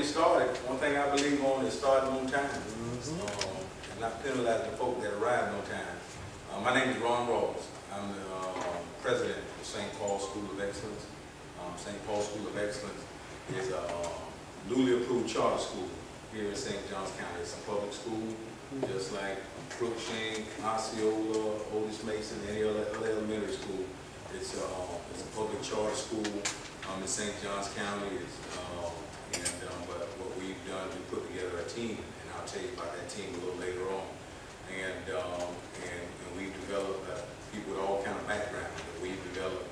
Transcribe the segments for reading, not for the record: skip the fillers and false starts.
get started, one thing I believe on is starting on time. And not penalizing the folk that arrive on time. My name is Ron Rawls. I'm the president of St. Paul School of Excellence. St. Paul School of Excellence is a newly approved charter school here in St. Johns County. It's a public school, just like Crookshank, Osceola, Otis Mason, any other elementary school. It's a public charter school in St. Johns County. But what we've done, we put together a team, and I'll tell you about that team a little later on. And we've developed people with all kind of backgrounds. We've developed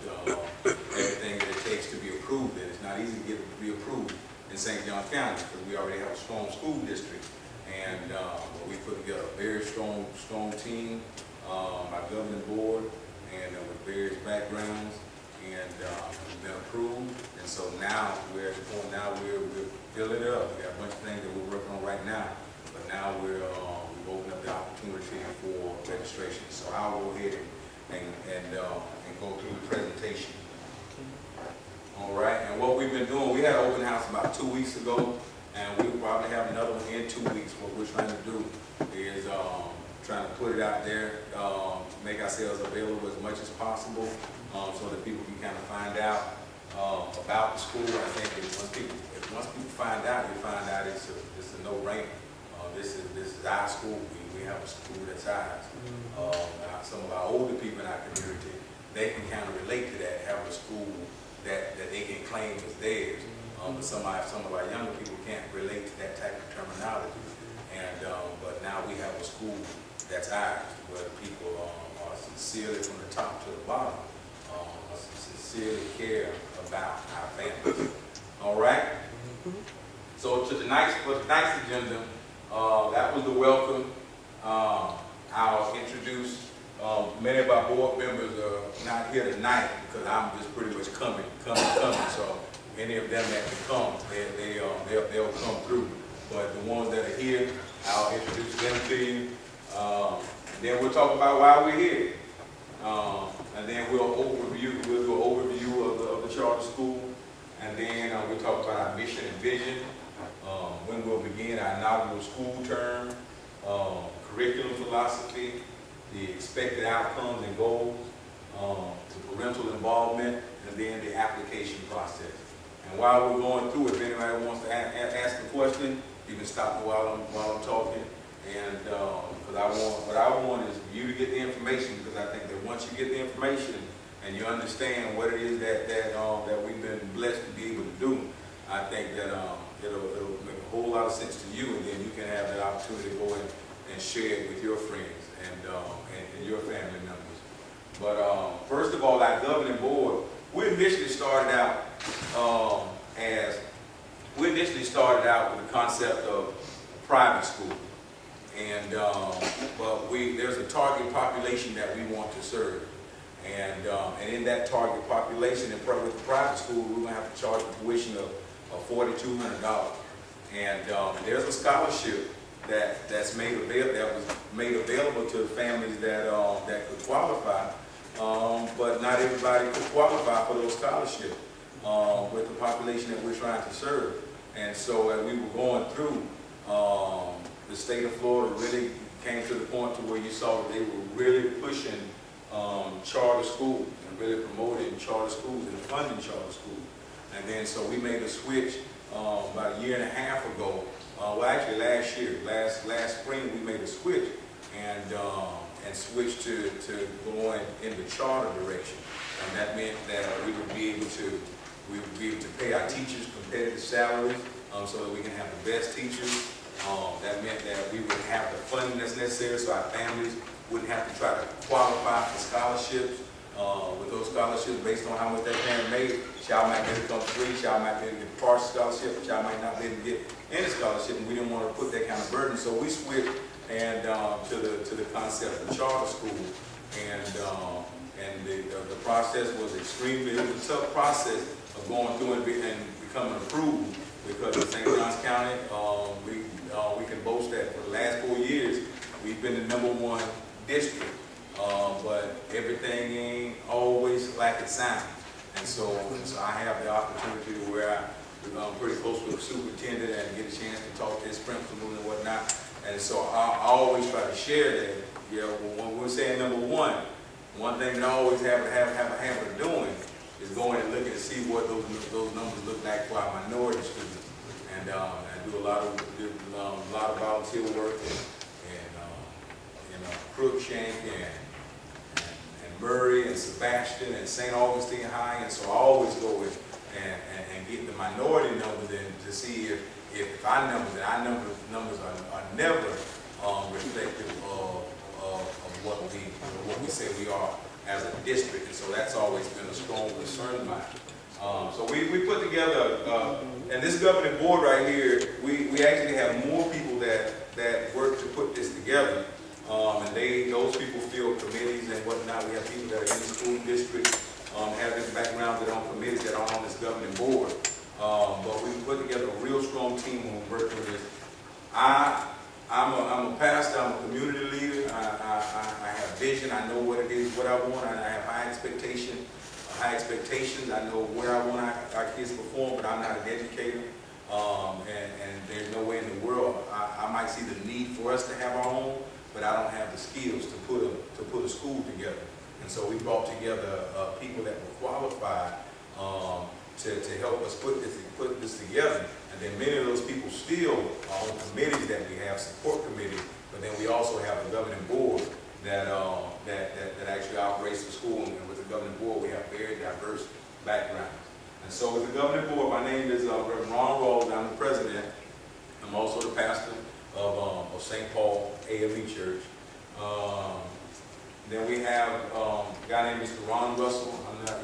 everything that it takes to be approved. And it's not easy to get to be approved in St. Johns County because we already have a strong school district. And we put together a very strong team, our governing board, and with various backgrounds, and we've been approved. And so now we're at the point now we're filling it up. We got a bunch of things that we're working on right now, but now we've opened up the opportunity for registration. So I'll go ahead and go through the presentation. All right, and what we've been doing, we had an open house about 2 weeks ago, and we will probably have another one in 2 weeks. What we're trying to do is trying to put it out there, make ourselves available as much as possible, so that people can kind of find out about the school. I think once people find out, they find out it's a no-brainer. This is our school. We have a school that's ours. Some of our older people in our community, they can kind of relate to that, having a school that they can claim as theirs. But some of our younger people can't relate to that type of terminology. And but now we have a school that's ours, where people are sincerely from the top to the bottom, sincerely care about our families. All right. So for tonight's agenda, that was the welcome. I'll introduce. Many of our board members are not here tonight because I'm just pretty much coming. So any of them that can come, they'll come through. But the ones that are here, I'll introduce them to you. And then we'll talk about why we're here. And then we'll do an overview of the charter school. And then we'll talk about our mission and vision, when we'll begin our inaugural school term, curriculum philosophy, the expected outcomes and goals, the parental involvement, and then the application process. And while we're going through it, if anybody wants to ask a question, you can stop me while I'm talking. And what I want is you to get the information, because I think that once you get the information and you understand what it is that we've been blessed to be able to do, I think that it'll make a whole lot of sense to you, and then you can have that opportunity to go and share it with your friends and your family members. But first of all, our governing board, we initially started out with the concept of private school, and but there's a target population that we want to serve, and in that target population, with the private school, we're going to have to charge a tuition of $4,200, and there's a scholarship that was made available to families that could qualify, but not everybody could qualify for those scholarships with the population that we're trying to serve. And so as we were going through, the state of Florida really came to the point to where you saw that they were really pushing charter schools and really promoting charter schools and funding charter schools. And then so we made a switch about a year and a half ago. Well, actually last year, last spring, we made a switch and switched to going in the charter direction, and that meant that we would be able to pay our teachers competitive salaries, so that we can have the best teachers. That meant that we would have the funding that's necessary, so our families wouldn't have to try to qualify for scholarships. With those scholarships, based on how much that parent made, child might be able to come free, child might be able to get partial scholarship, child might not be able to get any scholarship, and we didn't want to put that kind of burden. So we switched and to the concept of charter school, and the process was it was a tough process of going through and becoming approved, because in St. Johns County, we can boast that for the last 4 years, we've been the #1 district. But everything ain't always like it sounds. And so I have the opportunity where pretty close with the superintendent and get a chance to talk to his principals and whatnot. And so I always try to share that. You know, when we're saying number one thing that I always have a habit of doing is going and looking to see what those numbers look like for our minority students. And I do a lot of volunteer work in Crookshank and Murray and Sebastian and St. Augustine High, and so I always go and get the minority numbers in to see if our numbers are never reflective of what we say we are as a district, and so that's always been a strong concern of mine. So we put together, and this governing board right here, we actually have more people that work to put this together. And those people fill committees and whatnot. We have people that are in the school district, have this background that are on committees that are on this governing board. But we put together a real strong team when we work with this. I'm a pastor, I'm a community leader. I have vision, I know what it is, what I want, I have high expectations. I know where I want our kids to perform, but I'm not an educator. And there's no way in the world I might see the need for us to have our own, but I don't have the skills to put a school together. And so we brought together people that were qualified to help us put this together. And then many of those people still are on committees that we have, support committees, but then we also have a governing board that actually operates the school. And with the governing board, we have very diverse backgrounds. And so with the governing board, my name is Reverend Ron Rawls. I'm the president. I'm also the pastor of St. Paul AME Church. Then we have a guy named Mr. Ron Russell.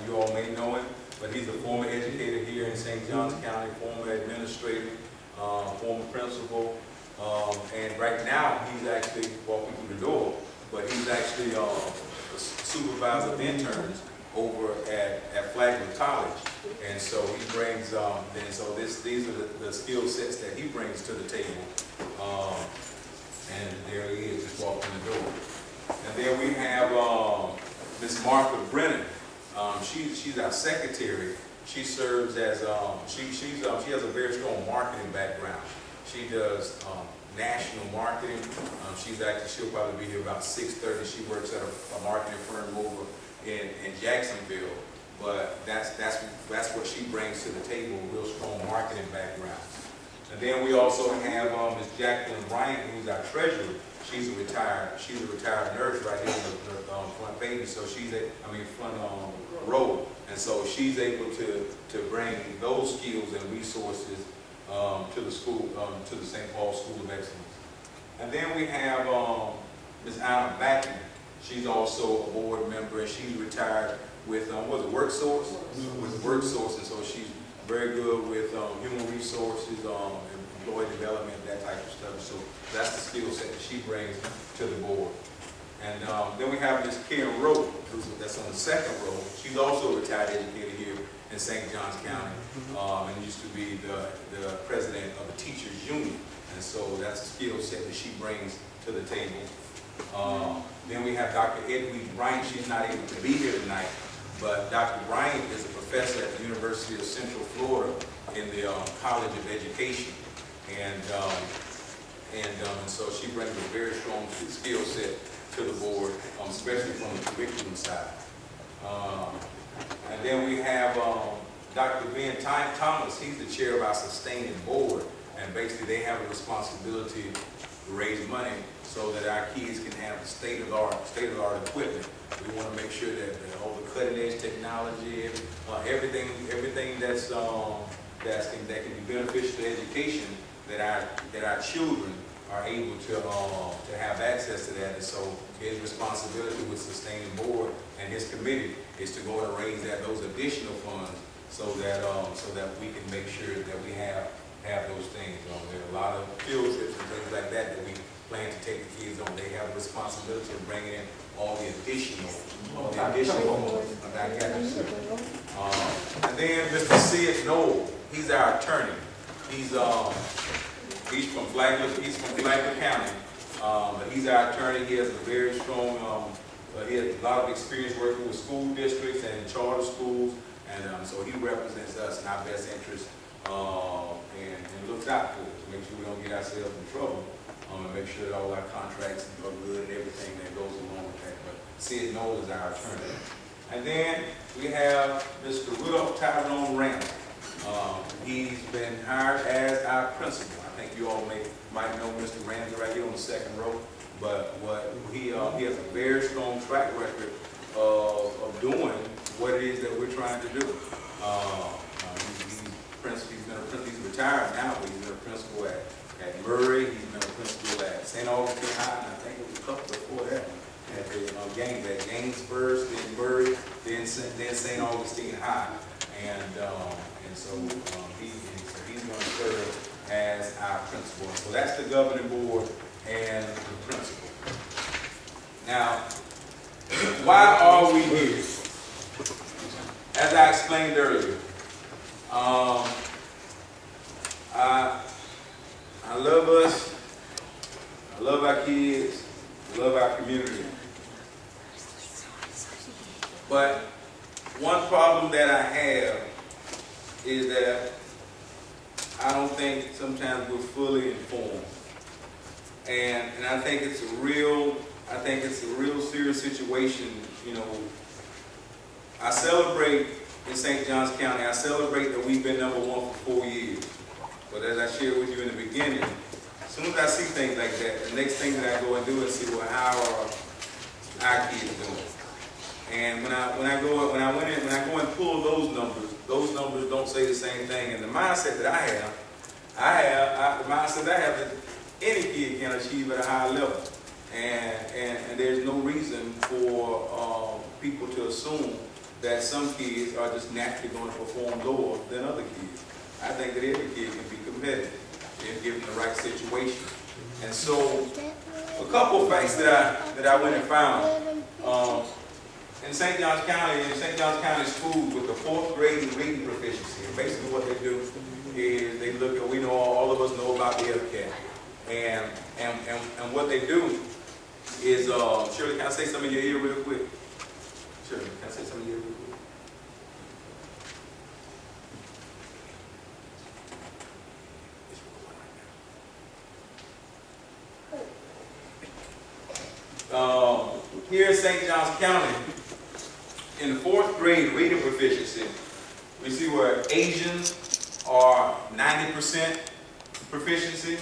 You all may know him, but he's a former educator here in St. Johns County, former administrator, former principal, and right now he's actually walking through the door, but he's actually a supervisor of interns over at Flagler College. And so he brings, these are the skill sets that he brings to the table. And there he is, just walking the door. And then we have Miss Martha Brennan. She's our secretary. She serves as, she has a very strong marketing background. She does national marketing. She'll probably be here about 6:30. She works at a marketing firm over in Jacksonville, but that's what she brings to the table, a real strong marketing background. And then we also have Ms. Jacqueline Bryant, who's our treasurer. She's a retired nurse right here in the front page, so front row. And so she's able to bring those skills and resources to the school, to the St. Paul School of Excellence. And then we have Ms. Anna Backen. She's also a board member, and she's retired with WorkSource? With WorkSource, and so she's very good with human resources, employee development, that type of stuff. So that's the skill set that she brings to the board. And then we have Ms. Karen Rowe, that's on the second row. She's also a retired educator here in St. Johns County, and used to be the president of the Teachers Union. And so that's a skill set that she brings to the table. Then we have Dr. Edwidge Bryant. She's not able to be here tonight, but Dr. Bryant is a professor at the University of Central Florida in the College of Education. And so she brings a very strong skill set to the board, especially from the curriculum side. And then we have Dr. Ben Thomas. He's the chair of our sustaining board, and basically they have a responsibility to raise money so that our kids can have the state-of-the-art equipment. We want to make sure that all the cutting-edge technology, everything that can be beneficial to education, that our children are able to have access to that. And so his responsibility with sustaining board and his committee is to go and raise those additional funds so that we can make sure that we have those things. There are a lot of field trips and things like that we plan to take the kids on. They have a responsibility of bringing in all the additional funds. And then Mr. Sid Knoll, he's our attorney. He's from Flagler County, but he's our attorney. He has a very strong, he has a lot of experience working with school districts and charter schools, and so he represents us in our best interest and looks out for us, make sure we don't get ourselves in trouble, and make sure that all our contracts are good and everything that goes along with that. But Sid Noel is our attorney. And then we have Mr. Rudolph Tyrone Randall. He's been hired as our principal. I think you all might know Mr. Randall right here on the second row. But he has a very strong track record of doing what it is that we're trying to do. He's retired now, but he's been a principal at Murray. He's been a principal at St. Augustine High, and I think it was a couple before that. At the Gaines first, then Murray, then St. Augustine High, and so he's going to serve as our principal. So that's the governing board and the principal. Now, why are we here? As I explained earlier, I love us, I love our kids, I love our community. But one problem that I have is that I don't think sometimes we're fully informed. And I think it's a real serious situation. You know, I celebrate in St. Johns County, I celebrate that we've been #1 for 4 years. But as I shared with you in the beginning, as soon as I see things like that, the next thing that I go and do is see, well, how are our kids doing? And when I go and pull those numbers don't say the same thing. And the mindset that I have that any kid can achieve at a high level. And there's no reason for people to assume that some kids are just naturally going to perform lower than other kids. I think that every kid can be competitive if given the right situation. And so, a couple of facts that I went and found. In St. Johns County schools with the 4th grade in reading proficiency, and basically what they do is they look at, we know, all of us know about the LCAT. And what they do is, Shirley, can I say something in your ear real quick? Shirley, can I say something in your ear real quick? Here in St. Johns County, in the 4th grade reading proficiency, we see where Asians are 90% proficiency.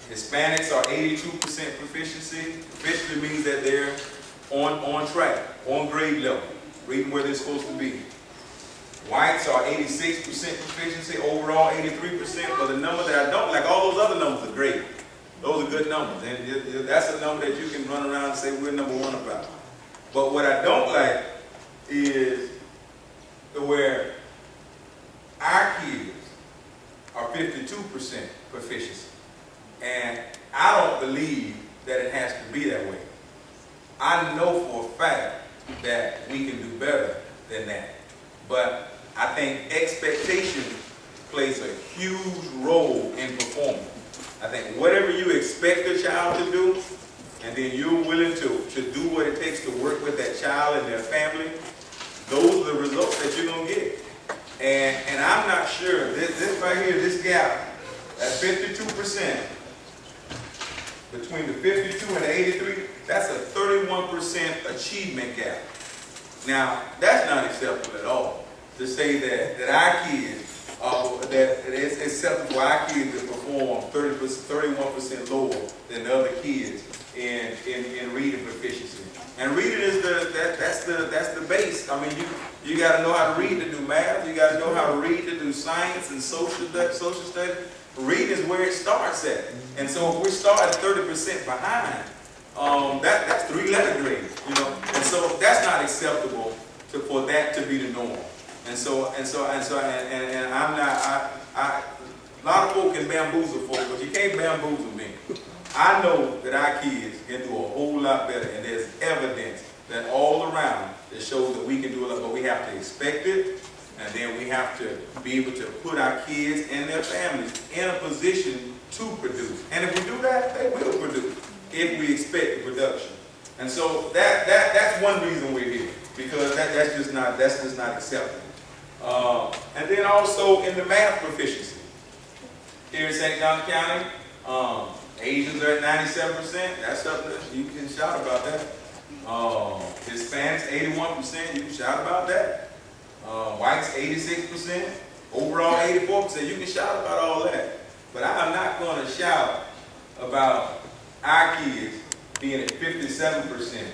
Hispanics are 82% proficiency. Proficiency means that they're on track, on grade level, reading where they're supposed to be. Whites are 86% proficiency, overall 83%, but the number that I don't like, all those other numbers are great. Those are good numbers, and that's a number that you can run around and say we're #1 about. But what I don't like is where our kids are 52% proficiency. And I don't believe that it has to be that way. I know for a fact that we can do better than that. But I think expectation plays a huge role in performance. I think whatever you expect a child to do, and then you're willing to do what it takes to work with that child and their family, those are the results that you're going to get. And I'm not sure, this right here, this gap, at 52%, between the 52 and the 83, that's a 31% achievement gap. Now, that's not acceptable at all, to say that our kids, that it's acceptable for our kids to perform 31% lower than the other kids in reading proficiency. And reading is that's the base. I mean, you got to know how to read to do math. You got to know how to read to do science and social studies. Reading is where it starts at. And so if we start at 30% behind, that's 3-letter grade, you know. And so that's not acceptable for that to be the norm. And I'm not. A lot of folk can bamboozle folk, but you can't bamboozle me. I know that our kids can do a whole lot better, and there's evidence that all around that shows that we can do a lot, but we have to expect it, and then we have to be able to put our kids and their families in a position to produce. And if we do that, they will produce, if we expect the production. And so that's one reason we're here, because that's just not acceptable. And then also in the math proficiency. Here in St. Johns County, Asians are at 97%. That's something you can shout about that. Hispanics, 81%. You can shout about that. Whites, 86%. Overall, 84%. You can shout about all that. But I am not going to shout about our kids being at 57%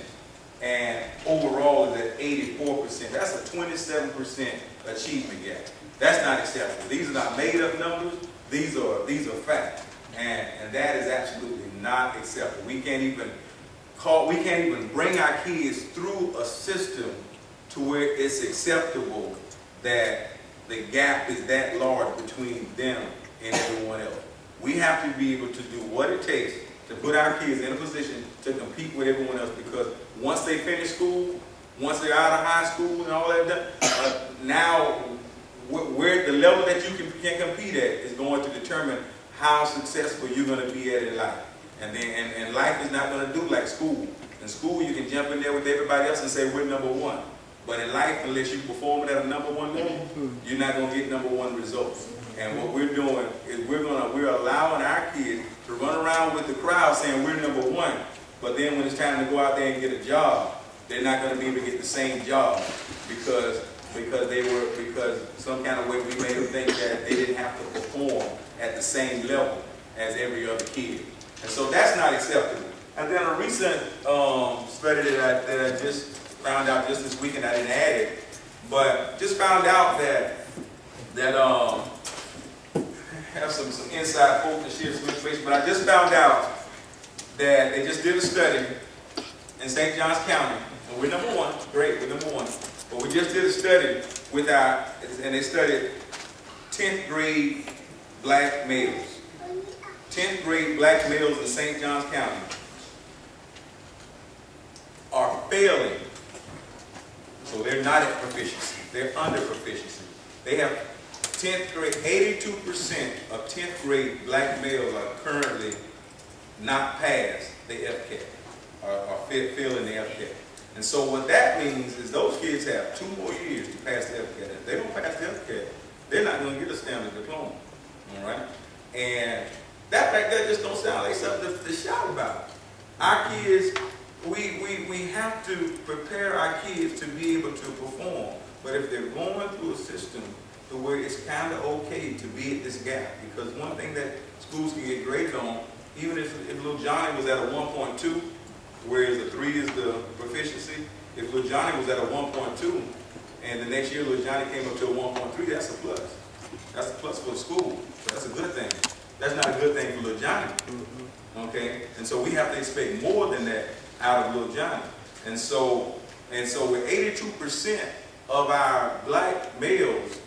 and overall is at 84%. That's a 27% achievement gap. That's not acceptable. These are not made up numbers. These are facts. And that is absolutely not acceptable. We can't even bring our kids through a system to where it's acceptable that the gap is that large between them and everyone else. We have to be able to do what it takes to put our kids in a position to compete with everyone else, because once they finish school, once they're out of high school and all that, now where the level that you can compete at is going to determine how successful you're going to be at in life. And life is not going to do like school. In school, you can jump in there with everybody else and say, we're number one. But in life, unless you perform at a number one level, you're not going to get number one results. And what we're doing is we're allowing our kids to run around with the crowd saying we're number one. But then when it's time to go out there and get a job, they're not going to be able to get the same job because some kind of way we made them think that they didn't have to perform at the same level as every other kid. And so that's not acceptable. And then a recent study that I just found out just this week, and I didn't add it, but just found out that have some inside folks to share some information, but I just found out that they just did a study in St. Johns County, and we're number one, great, we're number one, but we just did a study and they studied 10th grade black males. 10th grade black males in St. Johns County are failing. So they're not at proficiency, they're under proficiency. They have 10th grade, 82% of 10th grade black males are currently not past the FCAT, are failing the FCAT. And so what that means is those kids have 2 more years to pass the FCAT. If they don't pass the FCAT, they're not going to get a standard diploma. All right? And that back there just don't sound like something to shout about. Our kids, we have to prepare our kids to be able to perform. But if they're going through a system to where it's kind of okay to be at this gap, because one thing that schools can get graded on, even if little Johnny was at a 1.2, whereas a 3 is the proficiency, if little Johnny was at a 1.2, and the next year little Johnny came up to a 1.3, that's a plus. That's a plus for the school. So that's a good thing. That's not a good thing for little Johnny. Okay? And so we have to expect more than that out of little Johnny. And so with 82% of our black males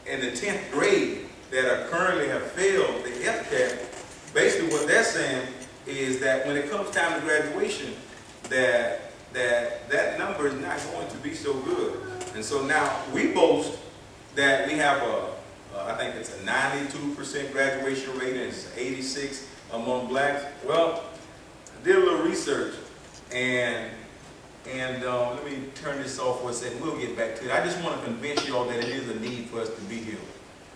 in the 10th grade that are currently have failed the FCAT, basically what they're saying is that when it comes time to graduation, that number is not going to be so good. And so now we boast that we have I think it's a 92% graduation rate, and it's 86 among blacks. Well, I did a little research, and let me turn this off for a second. We'll get back to it. I just want to convince you all that it is a need for us to be here.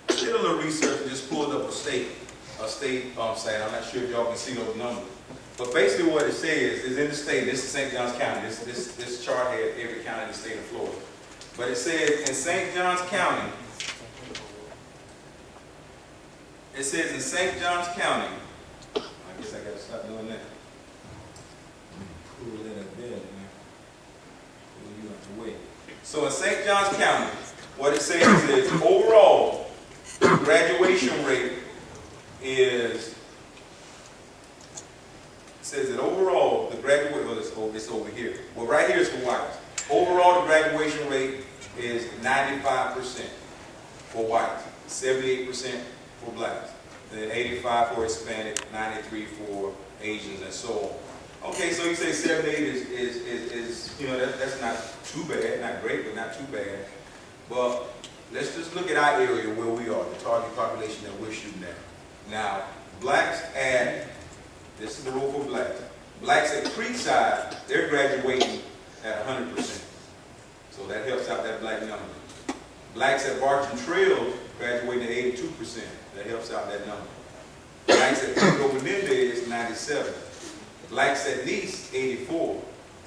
I did a little research and just pulled up a state site. I'm not sure if y'all can see those numbers. But basically what it says is in the state, this is St. Johns County. This chart had every county in the state of Florida. But it says in St. Johns County, I guess I got to stop doing that. Pull it in a bit, man. Pull you out the way. So in St. Johns County, what it says is overall, the graduation rate is, it says that overall, the graduation, well, it's over here. Well, right here is for whites. Overall, the graduation rate is 95% for whites, 78% for blacks, then 85 for Hispanic, 93 for Asians, and so on. Okay, so you say 78 is that's not too bad, not great, but not too bad. But let's just look at our area where we are, the target population that we're shooting at. Now, blacks this is the rule for blacks. Blacks at Creekside, they're graduating at 100%. So that helps out that black number. Blacks at Barton Trails graduating at 82%. That helps out that number. Blacks at Pico Menendez, 97. Blacks at Nice, 84.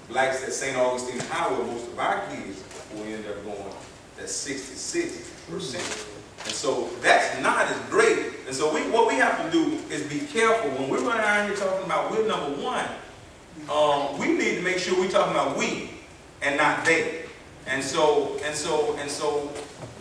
Blacks at St. Augustine Highway, most of our kids will end up going, that's 66%. And so that's not as great. And so what we have to do is be careful when we're running around here talking about we're number one. We need to make sure we're talking about we and not they. And so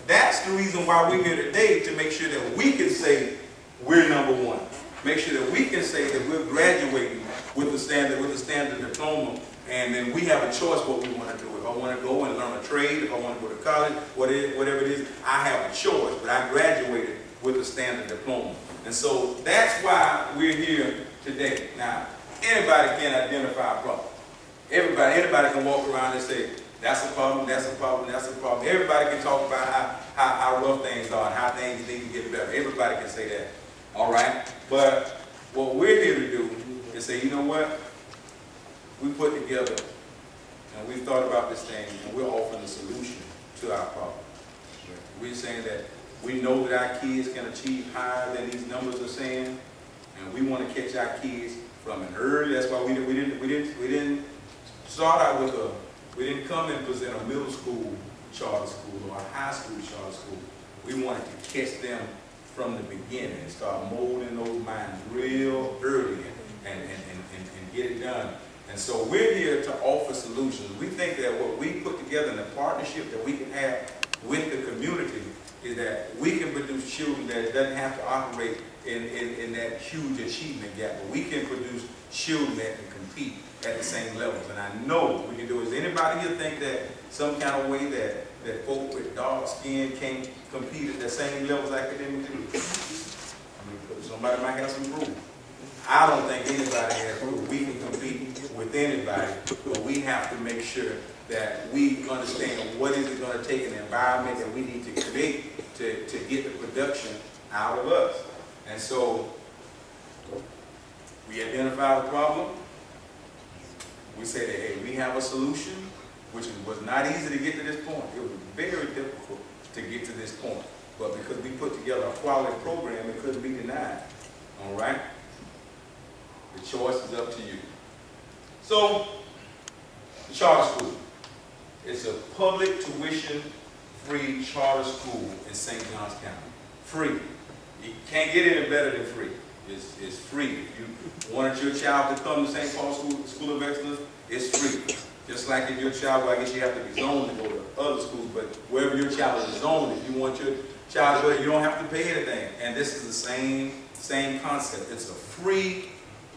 that's the reason why we're here today, to make sure that we can say we're number one. Make sure that we can say that we're graduating with the standard diploma, and then we have a choice what we want to do. If I want to go and learn a trade, if I want to go to college, whatever it is, I have a choice. But I graduated with a standard diploma. And so that's why we're here today. Now, anybody can identify a problem. Anybody can walk around and say, that's a problem, that's a problem, that's a problem. Everybody can talk about how rough things are and how things need to get better. Everybody can say that. All right? But what we're here to do is say, you know what? We put together and we thought about this thing, and we're offering a solution to our problem. We're saying that we know that our kids can achieve higher than these numbers are saying, and we want to catch our kids from an early. That's why we didn't start out with we didn't come and present a middle school charter school or a high school charter school. We wanted to catch them from the beginning and start molding those minds real early and get it done. And so we're here to offer solutions. We think that what we put together in the partnership that we can have with the community is that we can produce children that doesn't have to operate in that huge achievement gap, but we can produce children that can compete at the same levels. And I know we can do it. Does anybody here think that some kind of way that folk with dark skin can't compete at the same levels academically? I mean, somebody might have some proof. I don't think anybody has proof. We can compete with anybody, but we have to make sure that we understand what is it going to take in the environment that we need to create to get the production out of us. And so we identify the problem. We say that, hey, we have a solution, which was not easy to get to this point. It was very difficult to get to this point. But because we put together a quality program, it couldn't be denied. All right? The choice is up to you. So, the charter school. It's a public tuition-free charter school in St. Johns County. Free. You can't get any better than free. It's free. If you wanted your child to come to St. Paul School of Excellence, it's free. Just like if your child, well, I guess you have to be zoned to go to other schools, but wherever your child is zoned, if you want your child to go, you don't have to pay anything. And this is the same concept. It's a free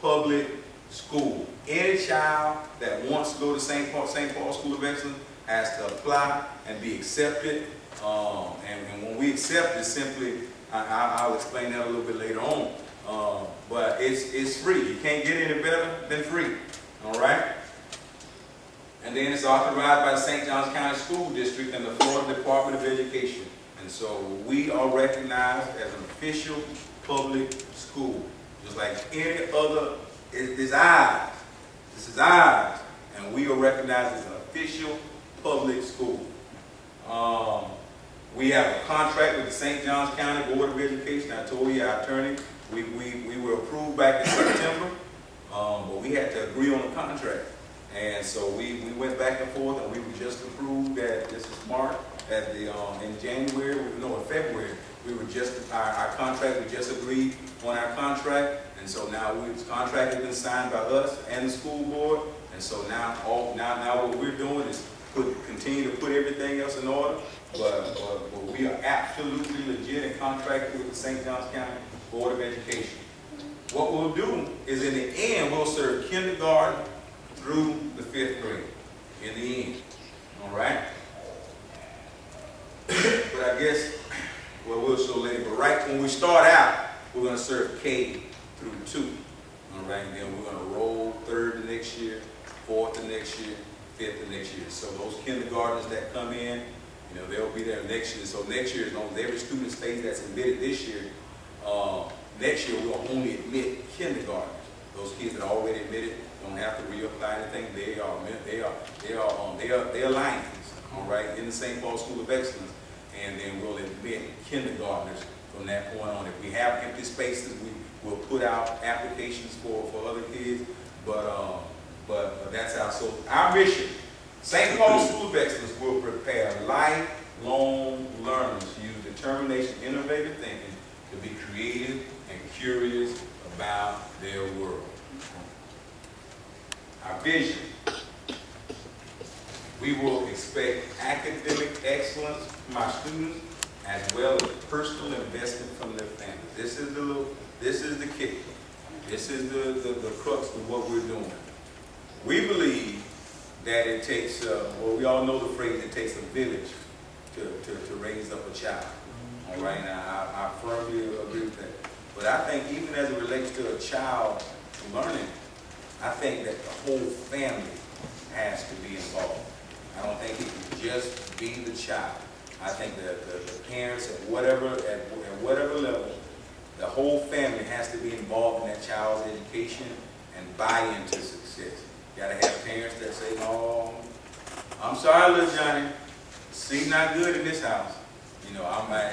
public school. Any child that wants to go to St. Paul School of Excellence has to apply and be accepted. And when we accept it, simply, I'll explain that a little bit later on. But it's free. You can't get any better than free. All right? And then it's authorized by the St. Johns County School District and the Florida Department of Education. And so we are recognized as an official public school. Just like any other, it's ours. This is ours. And we are recognized as an official public school. We have a contract with the St. Johns County Board of Education. I told you, our attorney, we were approved back in September, but we had to agree on a contract. And so we went back and forth, and we were just approved at, this is March, at the, in January, no, in February, we were just, our contract, we just agreed on our contract, and so now the contract has been signed by us and the school board, and so now what we're doing is continue to put everything else in order, but we are absolutely legit and contracted with the St. Johns County Board of Education. What we'll do is, in the end, we'll serve kindergarten through the 5th grade, in the end, all right? But I guess, well, we'll show later, but right when we start out, we're going to serve K through 2, all right? And then we're going to roll 3rd the next year, 4th the next year, 5th the next year. So those kindergartners that come in, you know, they'll be there next year. So next year, as long as every student stays that's admitted this year, next year we'll only admit kindergartners. Those kids that are already admitted don't have to reapply anything. They are lions, all right, in the St. Paul School of Excellence, and then we'll admit kindergartners from that point on. If we have empty spaces, we will put out applications for other kids, but that's so our mission. St. Paul School of Excellence will prepare lifelong learners to use determination, innovative thinking to be creative and curious about their world. Our vision. We will expect academic excellence from our students as well as personal investment from their families. This is the kicker. This is the crux of what we're doing. We believe that it takes, well, we all know the phrase, it takes a village to raise up a child. All right, now I firmly agree with that. But I think even as it relates to a child learning, I think that the whole family has to be involved. I don't think it can just be the child. I think that the parents at whatever level, the whole family has to be involved in that child's education and buy into success. You gotta have parents that say, "No, I'm sorry, little Johnny, see, not good in this house." You know,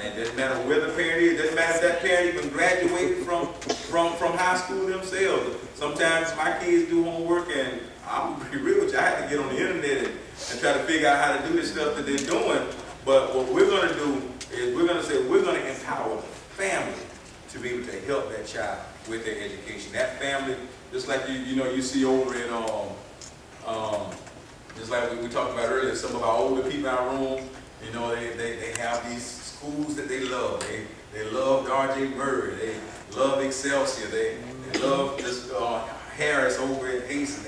it doesn't matter where the parent is. It doesn't matter if that parent even graduated from high school themselves. Sometimes my kids do homework, and I'm gonna be real with you, I have to get on the internet and try to figure out how to do this stuff that they're doing. But what we're going to do is we're going to empower the family to be able to help that child with their education. That family, just like you see over in just like we talked about earlier, some of our older people in our room, you know, they have these schools that they love. They love R.J. Murray. They love Excelsior. They love this Harris over at Hazen.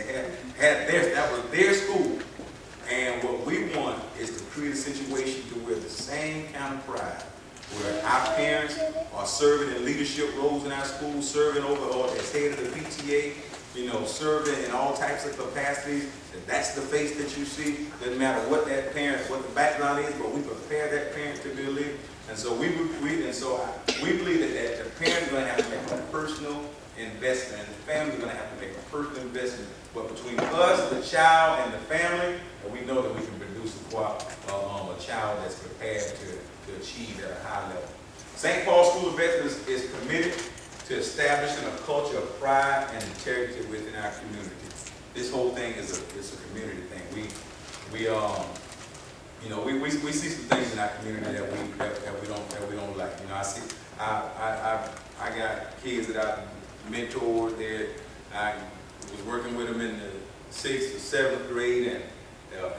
That was their school. And what we want is to create a situation to where the same kind of pride, where our parents are serving in leadership roles in our schools, serving over or as head of the PTA, you know, serving in all types of capacities. That's the face that you see. Doesn't matter what that parent, what the background is, but we prepare that parent to be a leader. And so we believe that the parent's going to have to make a personal investment, and the family's going to have to make a personal investment. But between us, the child, and the family, we know that we can produce a child that's prepared to achieve at a high level. St. Paul School of Excellence is committed to establishing a culture of pride and integrity within our community. This whole thing is a community thing. We see some things in our community that we don't like. You know, I got kids that I mentored there. I was working with them in the 6th or 7th grade and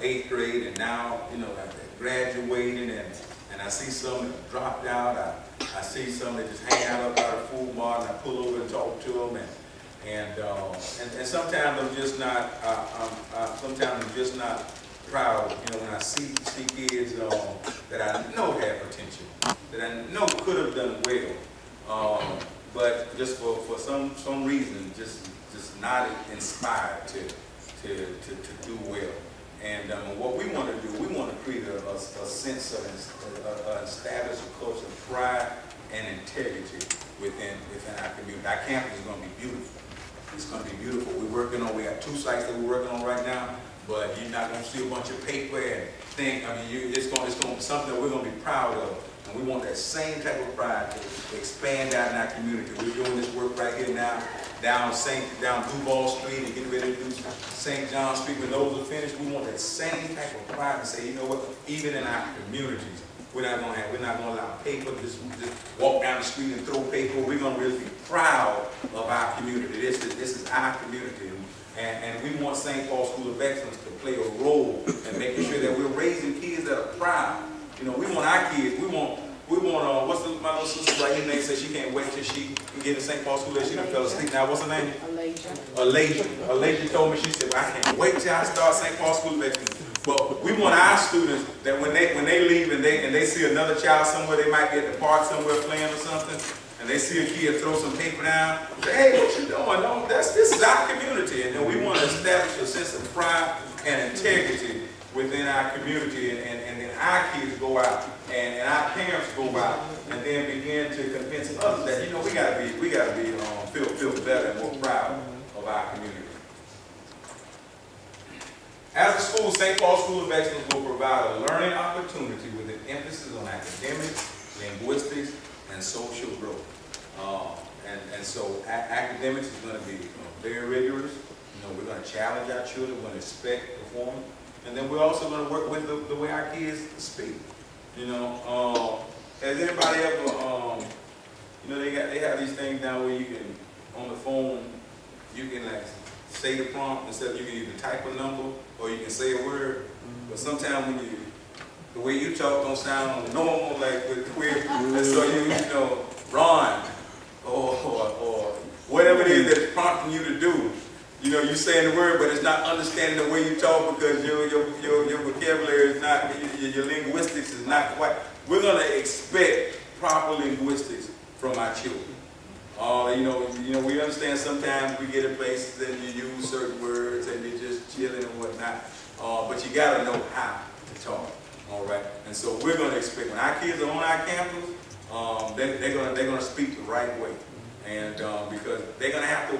8th grade, and now, you know, they're graduating, and I see some that dropped out. I see some that just hang out up out of Food Mart, and I pull over and talk to them, and sometimes I'm just not. Sometimes I'm just not proud. You know, when I see kids that I know have potential, that I know could have done well, but just for some reason, just not inspired to do well. And what we want to do, we want to create a sense of establish a culture of pride and integrity within our community. Our campus is going to be beautiful. It's going to be beautiful. We have 2 sites that we're working on right now, but you're not going to see a bunch of paper and things. I mean, it's going to be something that we're going to be proud of. And we want that same type of pride to expand out in our community. We're doing this work right here now, down Duval Street, and getting ready to do St. John Street. When those are finished, we want that same type of pride to say, you know what, even in our communities, we're not going to allow paper to just walk down the street and throw paper. We're going to really be proud of our community. This is our community. And we want St. Paul School of Excellence to play a role in making sure that we're raising kids that are proud. You know, we want our kids, we want my little sister right here, says she can't wait till she can get in St. Paul School. She done fell asleep now. What's her name? Alasia told me, she said, I can't wait till I start St. Paul School of Excellence. But we want our students that when they leave and they see another child somewhere, they might be at the park somewhere playing or something, and they see a kid throw some paper down, say, hey, what you doing? No, this is our community. And then we want to establish a sense of pride and integrity within our community, and then our kids go out and our parents go out and then begin to convince others that, you know, we gotta feel better and more proud of our community. As a school, St. Paul School of Excellence will provide a learning opportunity with an emphasis on academics, linguistics, and social growth. So academics is going to be very rigorous. We're going to challenge our children. We're going to expect performance. And then we're also going to work with the way our kids speak. Has anybody ever, they have these things now where you can, on the phone, you can like say the prompt instead of you can either type a number or you can say a word. But sometimes when the way you talk don't sound normal, like with queer, and so Ron, or whatever it is that's prompting you to do. You saying the word, but it's not understanding the way you talk because your vocabulary is not, your linguistics is not quite. We're going to expect proper linguistics from our children. We understand sometimes we get in places and you use certain words and you're just chilling and whatnot, but you got to know how to talk. All right, and so we're going to expect when our kids are on our campus, they're going to speak the right way, and because they're going to have to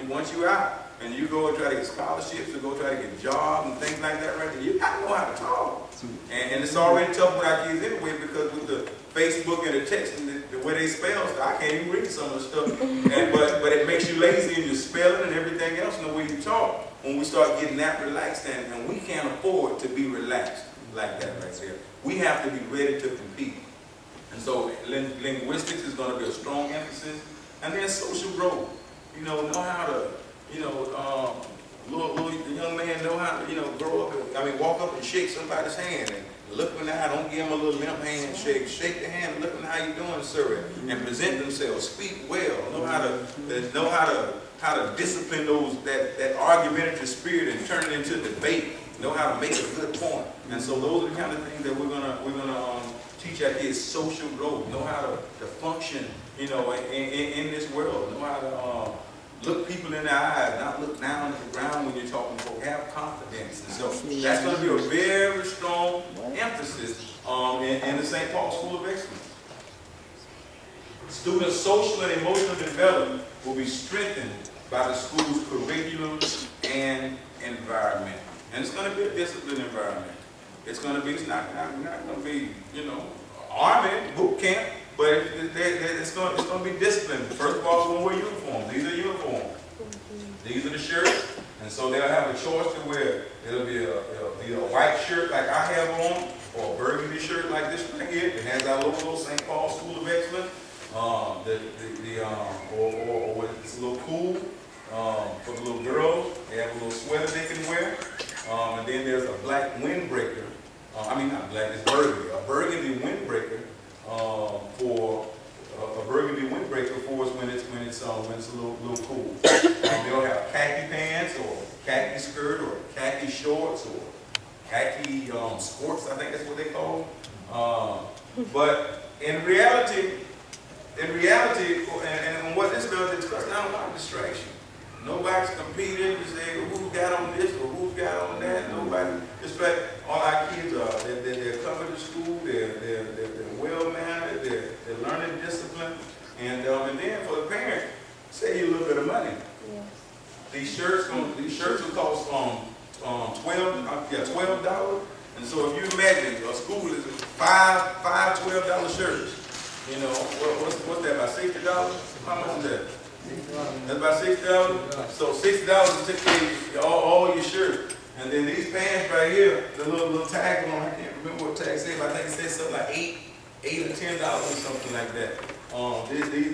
once you're out. And you go and try to get scholarships or go try to get jobs and things like that right there, you got to know how to talk. And it's already tough with our kids anyway because with the Facebook and the text and the way they spell stuff, I can't even read some of the stuff. But it makes you lazy in your spelling and everything else in the way you talk when we start getting that relaxed. And we can't afford to be relaxed like that right there. We have to be ready to compete. And so linguistics is going to be a strong emphasis. And then social growth. Know how to... the young man know how to, grow up, walk up and shake somebody's hand and look in the eye, don't give them a little limp handshake, shake the hand, look in how you doing, sir, and present themselves, speak well, know how to discipline that argumentative spirit and turn it into debate, know how to make a good point. And so those are the kind of things that we're gonna teach our kids social growth, know how to function, in this world, know how to look people in the eyes, not look down at the ground when you're talking to folk. Have confidence. And so that's going to be a very strong emphasis in the St. Paul School of Excellence. Students' social and emotional development will be strengthened by the school's curriculum and environment. And it's going to be a disciplined environment. It's not going to be, army, boot camp. But it's going to be disciplined. First of all, it's going to wear uniforms. These are uniforms. These are the shirts. And so they'll have a choice to wear. It'll be either a white shirt like I have on, or a burgundy shirt like this right here. It has our logo, St. Paul School of Excellence. Or it's a little cool for the little girls. They have a little sweater they can wear. And then there's a black windbreaker. Not black, it's burgundy. A burgundy windbreaker. For a burgundy windbreaker for us when it's a little cool. They'll have khaki pants or khaki skirt or khaki shorts or khaki skirts, I think that's what they call them. But in reality, and what this does, it cuts down a lot of distraction. Nobody's competing to say who got on this or who's got on that. Nobody. Just like all our kids are, they're coming to school. They're well mannered. They're learning discipline. And then for the parent, save you a little bit of money. Yes. These shirts will cost $12. And so if you imagine a school is five $12 shirts. What's that? About $60? How much is that? That's about $60. So $60 to take all your shirts. And then these pants right here, the little tag on, I can't remember what tag said, but I think it said something like $8 or $10 or something like that.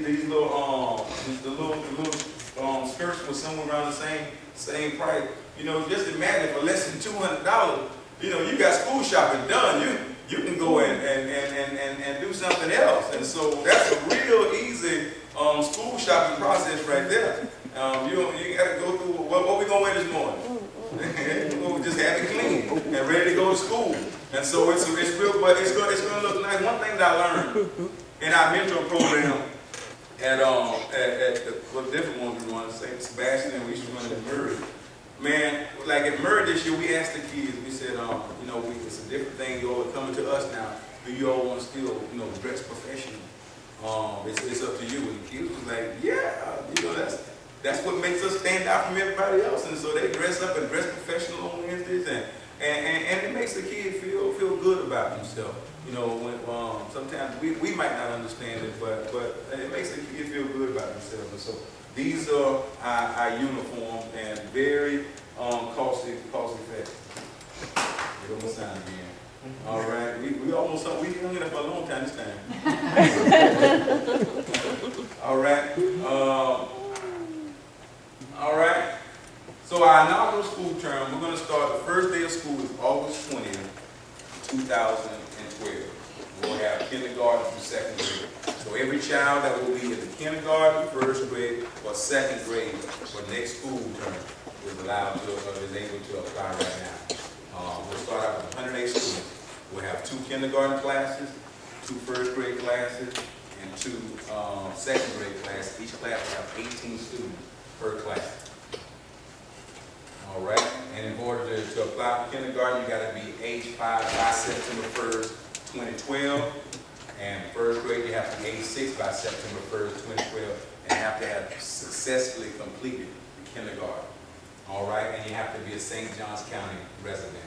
These little skirts were somewhere around the same price. Just imagine for less than $200, you got school shopping done. You can go and do something else. And so that's a real easy school shopping process right there. You got to go through what we gonna wear this morning. We'll just have it clean and ready to go to school. And so it's real, but it's gonna look nice. One thing that I learned in our mentor program at the different ones we run, St. Sebastian, and we used to run at Murray. Man, like at Murray this year, we asked the kids. We said, it's a different thing. You all are coming to us now. Do you all want to still, dress professional? It's up to you. And the kids was like, yeah, that's what makes us stand out from everybody else. And so they dress up and dress professional on Wednesdays, and it makes the kid feel good about himself. You know, when sometimes we might not understand it, but it makes the kid feel good about himself. And so these are our uniforms and very costly effects. It almost sound again. All right, we almost we hung it up for a long time this time. All right, all right. So our inaugural school term, we're going to start. The first day of school is August 20th, 2012. We'll have kindergarten through second grade. So every child that will be in the kindergarten, first grade, or second grade for next school term is allowed to, is able to apply right now. We'll start out with 108 students. We'll have 2 kindergarten classes, 2 first grade classes, and 2 second grade classes. Each class will have 18 students per class. All right, and in order to apply for kindergarten, you got to be age 5 by September 1st, 2012, and first grade you have to be age 6 by September 1st, 2012, and have to have successfully completed the kindergarten. All right, and you have to be a St. Johns County resident.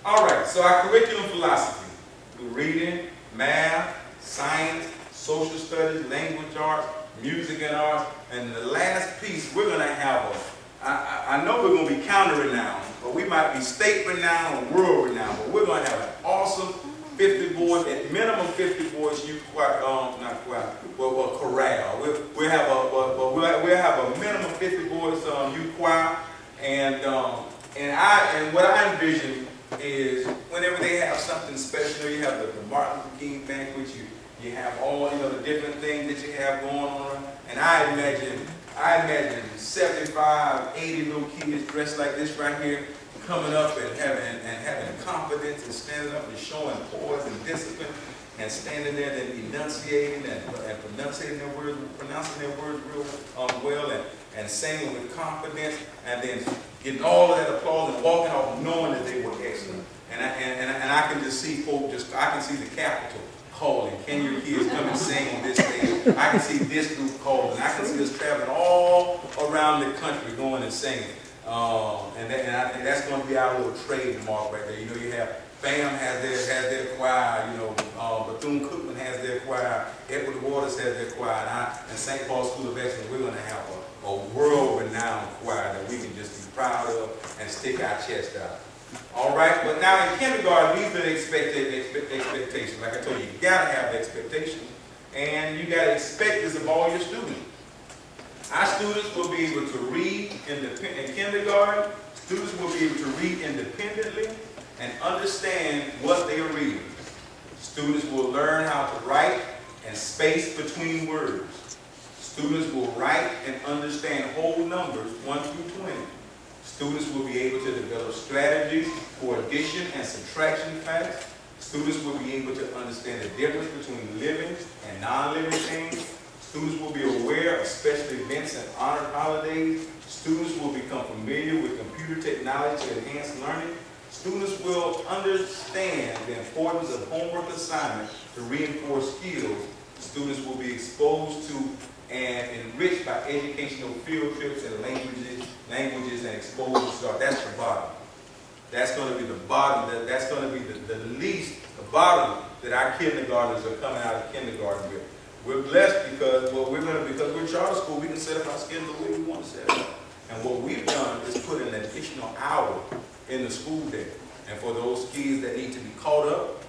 All right, so our curriculum philosophy: reading, math, science, social studies, language arts, music and arts, and the last piece we're going to have I know we're going to be county renowned, but we might be state renowned or world renowned, but we're going to have an awesome 50 boys, at minimum 50 boys youth choir, not choir, well, chorale. We'll have a minimum 50 boys youth choir, and what I envision is whenever they have something special, you have the Martin Luther King banquet, you have all the different things that you have going on, and I imagine 75, 80 little kids dressed like this right here, coming up and having confidence and standing up and showing poise and discipline and standing there and enunciating and pronouncing their words real well and singing with confidence and then getting all of that applause and walking off knowing that they were excellent. And I can just see folk I can see the Capitol calling, can your kids come and sing on this stage? I can see this group calling. I can see us traveling all around the country going and singing. And I think that's going to be our little trademark right there. You have FAM has their choir, Bethune-Cookman has their choir, Edward Waters has their choir, and St. Paul School of Excellence, we're going to have a world-renowned choir that we can just be proud of and stick our chest out. All right, but now in kindergarten, these are the expectations. Like I told you, you got to have expectations, and you got to expect this of all your students. Our students will be able to read in kindergarten. Students will be able to read independently and understand what they are reading. Students will learn how to write and space between words. Students will write and understand whole numbers 1 through 20. Students will be able to develop strategies for addition and subtraction facts. Students will be able to understand the difference between living and non-living things. Students will be aware of special events and honored holidays. Students will become familiar with computer technology to enhance learning. Students will understand the importance of homework assignments to reinforce skills. Students will be exposed to and enriched by educational field trips and languages and exposed to. That's the bottom. That's going to be the bottom. That's going to be the bottom that our kindergartners are coming out of kindergarten with. We're blessed because because we're charter school, we can set up our schedule the way we want to set it up. And what we've done is put an additional hour in the school day. And for those kids that need to be caught up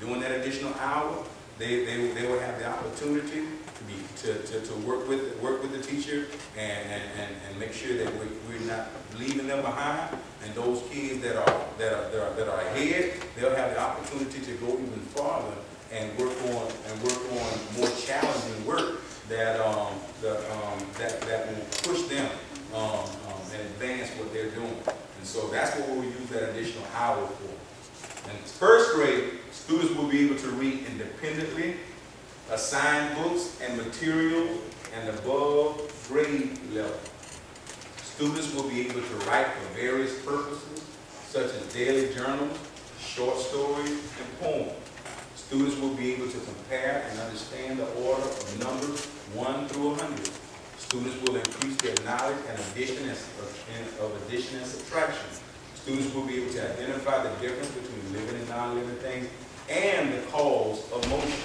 doing that additional hour, they will have the opportunity to work with the teacher and make sure that we're not leaving them behind. And those kids that are ahead, they'll have the opportunity to go even farther and work on more challenging work that will push them and advance what they're doing. And so that's what we'll use that additional hour for. In first grade, students will be able to read independently, assign books and materials and above grade level. Students will be able to write for various purposes, such as daily journals, short stories, and poems. Students will be able to compare and understand the order of numbers 1 through 100. Students will increase their knowledge and addition and subtraction. Students will be able to identify the difference between living and non-living things and the cause of motion.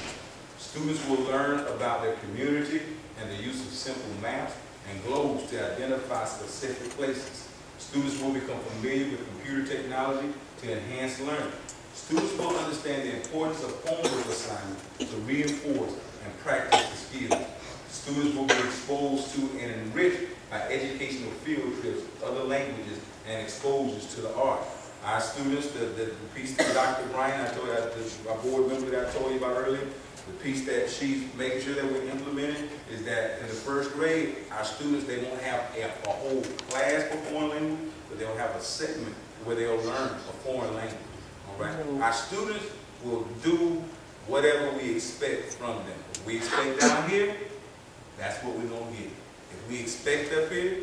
Students will learn about their community and the use of simple maps and globes to identify specific places. Students will become familiar with computer technology to enhance learning. Students will understand the importance of homework assignments to reinforce and practice the skills. Students will be exposed to and enriched by educational field trips, other languages, and exposures to the art. Our students, the piece that Dr. Bryan, our board member that I told you about earlier, the piece that she's making sure that we're implementing is that in the first grade, our students, they won't have a whole class for foreign language, but they'll have a segment where they'll learn a foreign language. All right? Our students will do whatever we expect from them. If we expect down here, that's what we're going to get. If we expect up here,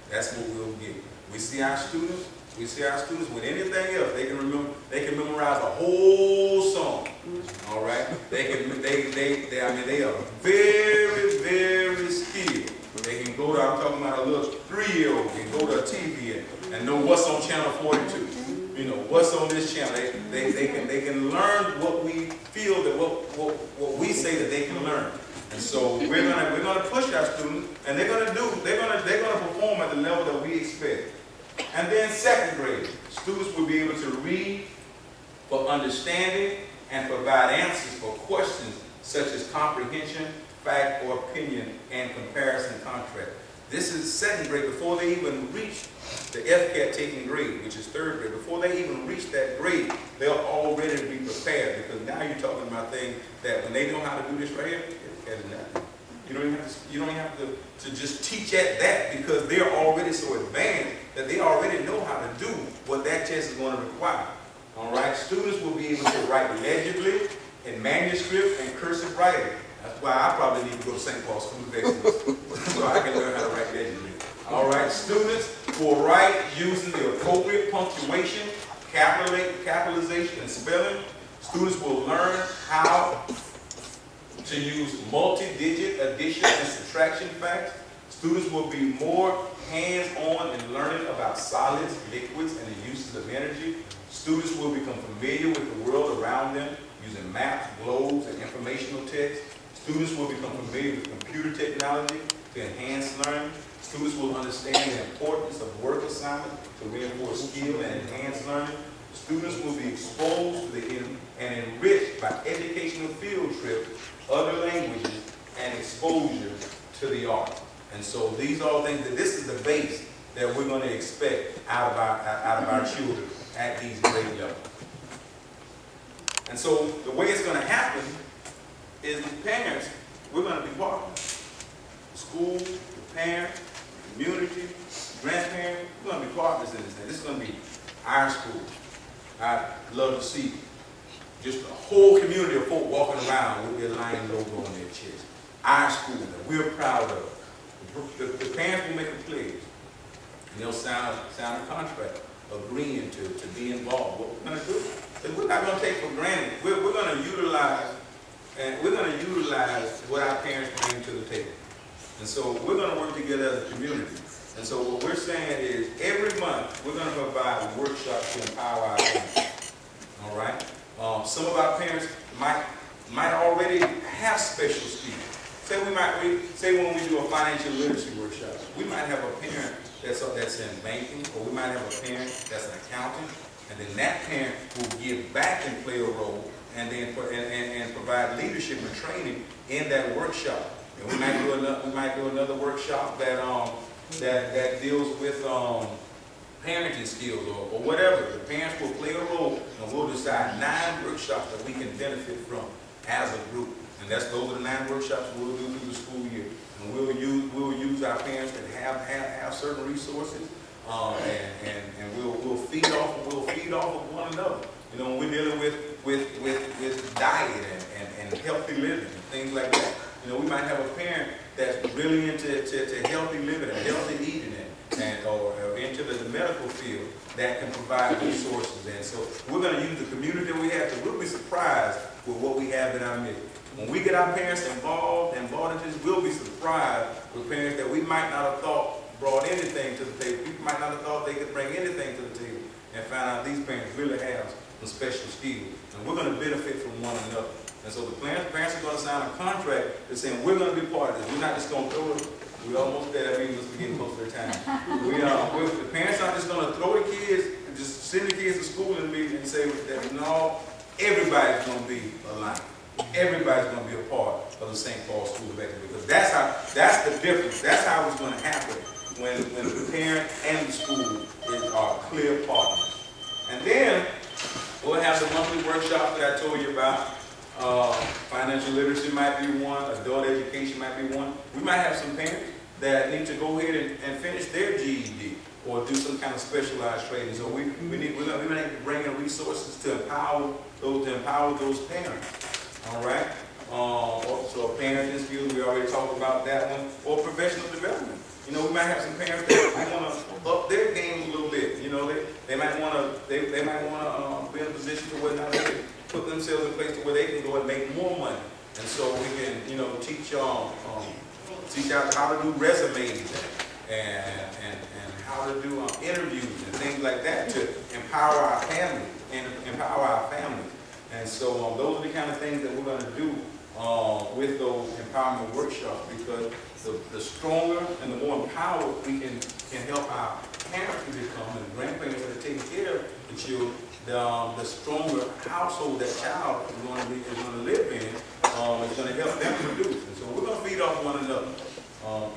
that's what we'll get. We see our students with anything else, they can memorize a whole song. All right? They are very, very skilled. They can go to, I'm talking about a little 3-year-old, can go to a TV and know what's on channel 42. You know, what's on this channel. They can learn what we feel that what we say that they can learn. And so we're gonna push our students, and they're gonna perform at the level that we expect. And then second grade, students will be able to read for understanding and provide answers for questions such as comprehension, fact or opinion, and comparison contrast. This is second grade before they even reach the FCAT taking grade, which is third grade. Before they even reach that grade, they'll already be prepared, because now you're talking about things that when they know how to do this right here, it's nothing. You don't even have to just teach at that, because they're already so advanced that they already know how to do what that test is going to require. All right, students will be able to write legibly in manuscript and cursive writing. That's why I probably need to go to St. Paul School of Excellence so I can learn how to write legibly. All right, students will write using the appropriate punctuation, capitalization, and spelling. Students will learn how to use multi-digit addition and subtraction facts. Students will be more hands-on in learning about solids, liquids, and the uses of energy. Students will become familiar with the world around them using maps, globes, and informational text. Students will become familiar with computer technology to enhance learning. Students will understand the importance of work assignments to reinforce skill and enhance learning. Students will be exposed to and enriched by educational field trips, other languages, and exposure to the arts. And so these are all things that this is the base that we're going to expect out of our children at these grade levels. And so the way it's going to happen is the parents, we're going to be partners. The school, the parents, the community, the grandparents, we're going to be partners in this thing. This is going to be our school. I'd love to see just a whole community of folk walking around with their Lion logo on their chest. Our school that we're proud of. The parents will make a pledge, and they'll sign a contract agreeing to be involved. What we're going to do is we're not going to take for granted. We're going to utilize what our parents bring to the table. And so we're going to work together as a community. And so what we're saying is every month we're going to provide workshops to empower our parents. All right? Some of our parents might already have special skills. Say when we do a financial literacy workshop, we might have a parent that's in banking, or we might have a parent that's an accountant, and then that parent will give back and play a role, and then and provide leadership and training in that workshop. And we might do another workshop that deals with parenting skills or whatever. The parents will play a role, and we'll decide 9 workshops that we can benefit from as a group. And those are the 9 workshops we'll do through the school year. And we'll use our parents that have certain resources, and we'll feed off of one another. You know, when we're dealing with diet and healthy living and things like that. You know, we might have a parent that's really into healthy living and healthy eating or into the medical field that can provide resources. And so we're going to use the community that we have. So we'll be surprised with what we have in our midst. When we get our parents involved into this, we'll be surprised with parents that we might not have thought brought anything to the table. People might not have thought they could bring anything to the table. and find out these parents really have some special skills. And we're going to benefit from one another. And so the parents are going to sign a contract that's saying we're going to be part of this. We're not just going to throw it. We almost there. That means we're getting close to the time. The parents aren't just going to throw the kids and just send the kids to school and say that no, everybody's going to be aligned. Everybody's going to be a part of the St. Paul School of Excellence, because that's the difference. That's how it's going to happen when the parent and the school are clear partners. And then we'll have the monthly workshop that I told you about. Financial literacy might be one. Adult education might be one. We might have some parents that need to go ahead and finish their GED or do some kind of specialized training. So we need to bring in resources to empower those parents. All right. So parenting skills, we already talked about that one. Or professional development. You know, we might have some parents that want to up their game a little bit. You know, they might want to be in a position to where now they can put themselves in a place to where they can go and make more money. And so we can, you know, teach out how to do resumes and how to do interviews and things like that to empower our family and so those are the kind of things that we're going to do with those empowerment workshops, because the stronger and the more empowered we can help our parents to become, and the grandparents that are taking care of the children, the stronger household that child is going to live in. It's going to help them produce. And so we're going to feed off one another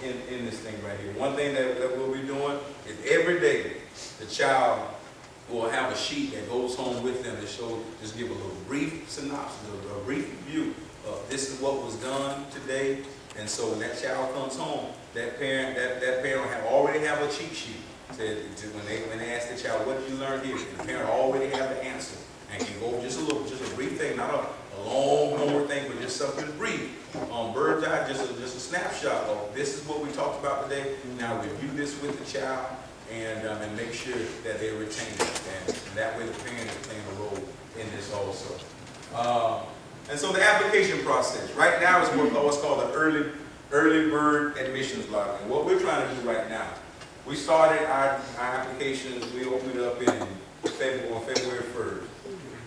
in this thing right here. One thing that we'll be doing is every day the child will have a sheet that goes home with them that shows, just give a little brief synopsis, a brief review of this is what was done today. And so when that child comes home, that parent already have a cheat sheet. Said when they ask the child, what did you learn here? And the parent already have the answer and can go just a brief thing, not a long homework thing, but just something brief. Bird's eye, just a snapshot of this is what we talked about today. Now review this with the child and make sure that they retain it. And that way the parent is playing a role in this also. And so the application process. Right now is what's called the early bird admissions lottery. And what we're trying to do right now, we started our applications, we opened it up on February 1st.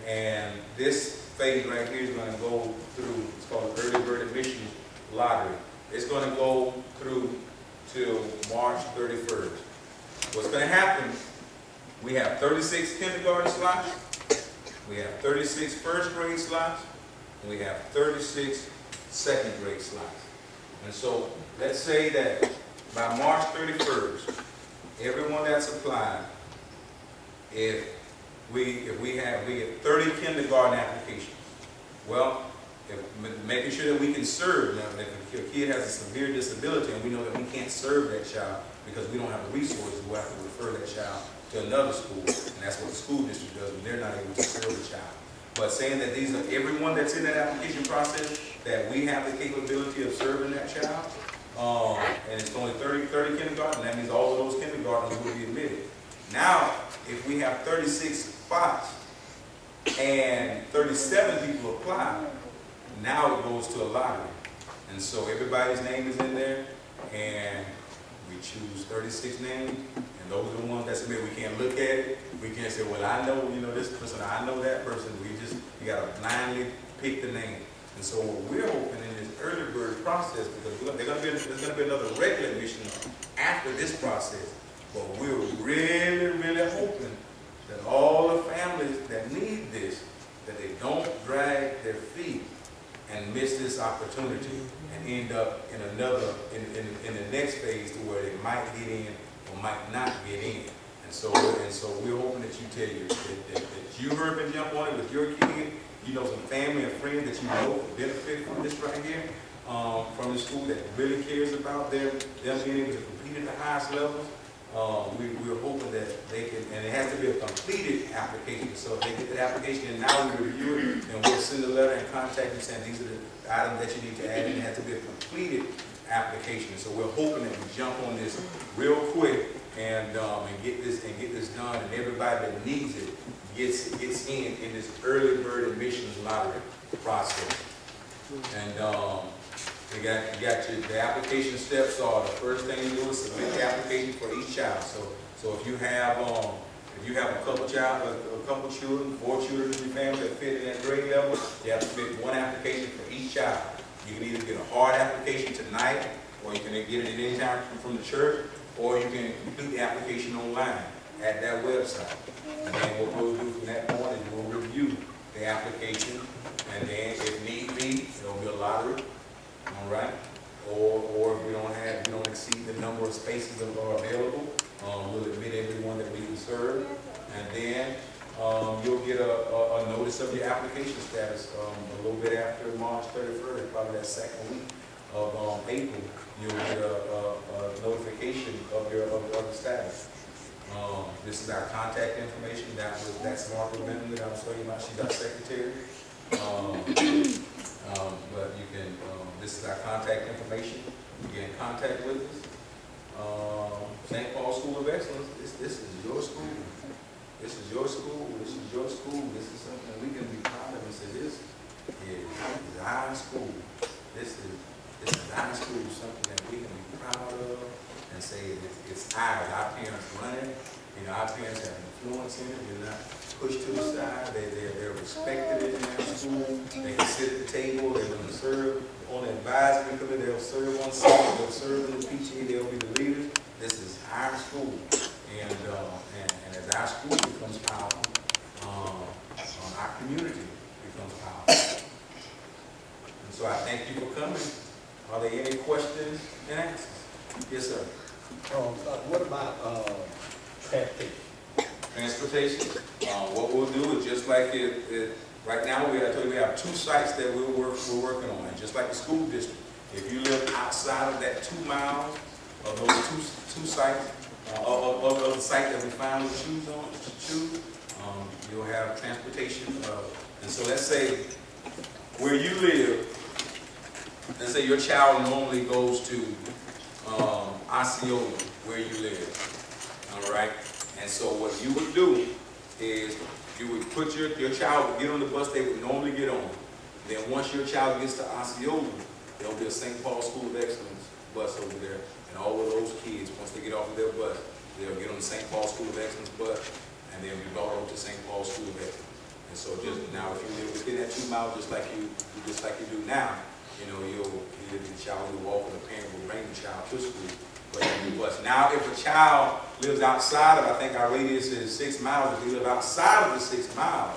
And this phase right here is going to go through, it's called the early bird admissions lottery. It's going to go through till March 31st. What's going to happen, we have 36 kindergarten slots, we have 36 first grade slots, and we have 36 second grade slots. And so let's say that by March 31st, everyone that's applied, if we get 30 kindergarten applications. Well, making sure that we can serve. Now, if a kid has a severe disability and we know that we can't serve that child because we don't have the resources, we'll have to refer that child to another school, and that's what the school district does when they're not able to serve the child. But saying that these are everyone that's in that application process, that we have the capability of serving that child, and it's only 30 kindergarten, that means all of those kindergartners will be admitted. Now, if we have 36 spots and 37 people apply, now it goes to a lottery. And so everybody's name is in there, and we choose 36 names, and those are the ones that submit. We can't look at it. We can't say, well, I know, this person, I know that person. We got to blindly pick the name. And so what we're hoping in this early bird process, because there's going to be another regular admission after this process, but we're really, really hoping that all the families that need this, that they don't drag their feet and miss this opportunity and end up in the next phase to where they might get in or might not get in. And so we're hoping that you tell you that you heard and jump on it with your kid. You know, some family and friends that you know will benefit from this right here, from the school that really cares about them being able to compete at the highest levels. We're hoping that they can, and it has to be a completed application. So if they get the application and now we review it, and we'll send a letter and contact you saying these are the items that you need to add in. It has to be a completed application. So we're hoping that we jump on this real quick and get this done, and everybody that needs it gets in this early bird admissions lottery process. And you got the application steps are, the first thing you do is submit the application for each child. So if you have If you have a couple children, 4 children in your family that fit in that grade level, you have to submit 1 application for each child. You can either get a hard application tonight, or you can get it at any time from the church, or you can complete the application online at that website. And then what we'll do from that point is we'll review the application, and then if need be, there'll be a lottery, all right? Or if we don't exceed the number of spaces that are available, we'll admit everyone that we can serve, and then you'll get a notice of your application status a little bit after March 31st, probably that second week of April. You'll get a notification of the status. This is our contact information. That's Margaret Benton that I was telling you about. She's our secretary. But you can, this is our contact information. You get in contact with us. St. Paul School of Excellence, this is your school. This is your school. This is your school. This is something we can be proud of and say, this is our school. This is our school, something that we can be proud of and say it's ours. Our parents run it. You know, our parents have influence in it. They're not pushed to the side. They're respected in our school. They can sit at the table. They're going to serve on the advisory committee. They'll serve on Senate. They'll serve in the PTA. They'll be the leaders. This is our school. And as our school becomes powerful, our community becomes powerful. And so I thank you for coming. Are there any questions and answers? Yes, sir. What about transportation? Transportation. What we'll do is just like right now, I told you we have 2 sites that we're working on. And just like the school district, if you live outside of that 2 miles of those two sites, of the site that we finally choose, you'll have transportation. And so let's say where you live, let's say your child normally goes to Osceola, where you live, all right? And so what you would do is you would put your child would get on the bus they would normally get on. Then once your child gets to Osceola, there'll be a St. Paul School of Excellence bus over there. And all of those kids, once they get off of their bus, they'll get on the St. Paul School of Excellence bus, and they'll be brought over to St. Paul School of Excellence. And so just now, if you live within that 2 miles, just like you do now, you know, the child will walk, and the parent will bring the child to school. But on the bus. Now, if a child lives outside of, I think our radius is 6 miles, if they live outside of the 6 miles,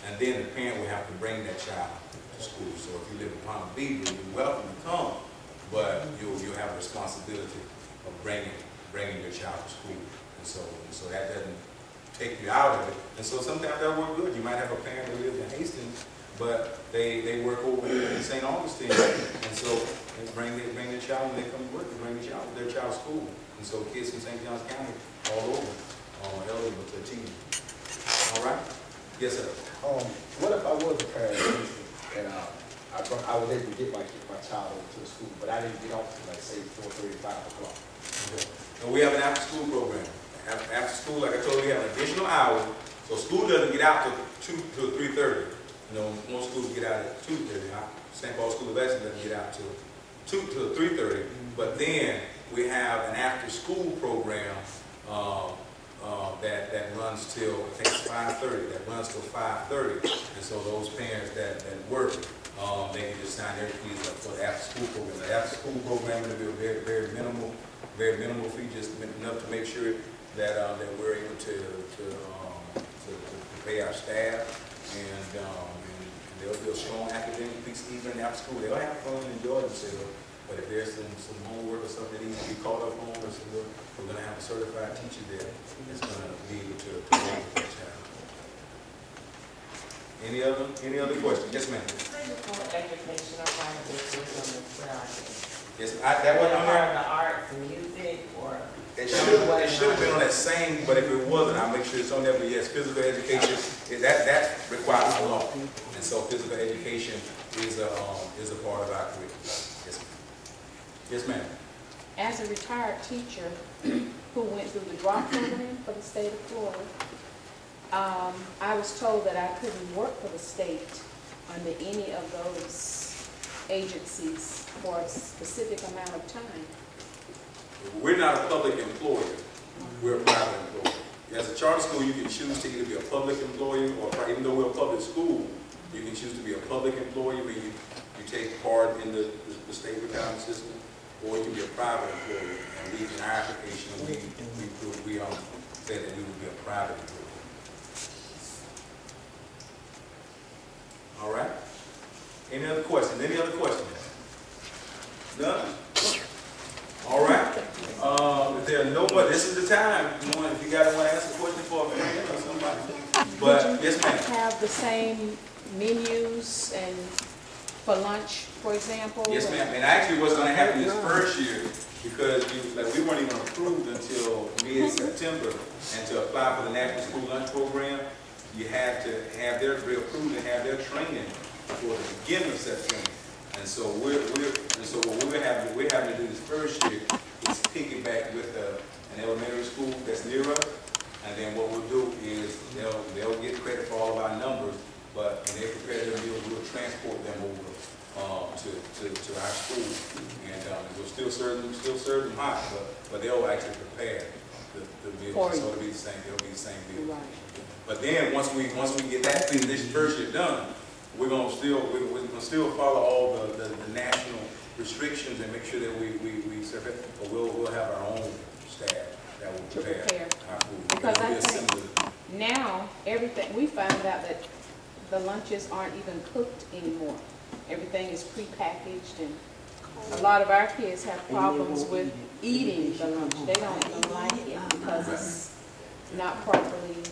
and then the parent will have to bring that child to school. So if you live in Palm Beach, you're welcome to come, but you'll have a responsibility of bringing your child to school. And so that doesn't take you out of it. And so sometimes that work good. You might have a parent that lives in Hastings, but they work over here in St. Augustine, and so they bring their child when they come to work. They bring their child to school, and so kids from St. Johns County all over eligible to attend. All right? Yes, sir. What if I was a parent and I was able to get my child over to the school, but I didn't get off until like say 4:30, 5 o'clock? Okay. And we have an after-school program. After school, like I told you, we have an additional hour. So school doesn't get out till 3:30. You know, most schools get out at 2:30. St. Paul School of Excellence doesn't get out till 3:30. But then we have an after-school program that runs till, I think it's 5:30. That runs till 5:30. And so those parents that work, they can just sign their kids up for the after-school program. The after-school program will be a very minimal fee, just enough to make sure that we're able to pay our staff, and there'll be a strong academic piece even after school. They'll have fun and enjoy themselves, but if there's some homework or something that needs to be caught up on, we're going to have a certified teacher there that's going to be able to work with that child. Any other questions? Yes, ma'am. Education or private business where I live. Yes, that wasn't on there. The arts and music, or It should have been on that same, but if it wasn't, I'll make sure it's on there. But yes, physical education, that requires a law. And so physical education is a part of our curriculum. Yes, ma'am. Yes, ma'am. As a retired teacher who went through the drop program for the state of Florida, I was told that I couldn't work for the state under any of those agencies for a specific amount of time. We're not a public employer. We're a private employer. as a charter school, you can choose to either be a public employee or, even though we're a public school, you can choose to be a public employee where you take part in the state retirement system, or you can be a private employee. And we, in our application, we said that we would be a private employee. All right. Any other questions? Any other questions? None? All right. If there are no more, this is the time. If you guys want to ask a question for a friend or somebody. But yes, ma'am. Have the same menus and for lunch, for example? Yes, ma'am. And actually, what's going to happen this first year, because we weren't even approved until mid-September, and to apply for the National School Lunch Program, you have to have their approved and have their training for the beginning of September. And so what we're having to do this first year is piggyback with an elementary school that's near us, and then what we'll do is they'll get credit for all of our numbers, but when they prepare their meals, we'll transport them over to our school, and we'll still serve them hot, but they'll actually prepare the meals, so it'll be the same meal. Right. But then once we get that thing this first year done, we're gonna still follow all the national restrictions and make sure that we serve it, but we'll have our own staff that will prepare our food. Because I think now everything, we found out that the lunches aren't even cooked anymore. Everything is prepackaged, and a lot of our kids have problems with eating the lunch. They don't even like it because it's not properly,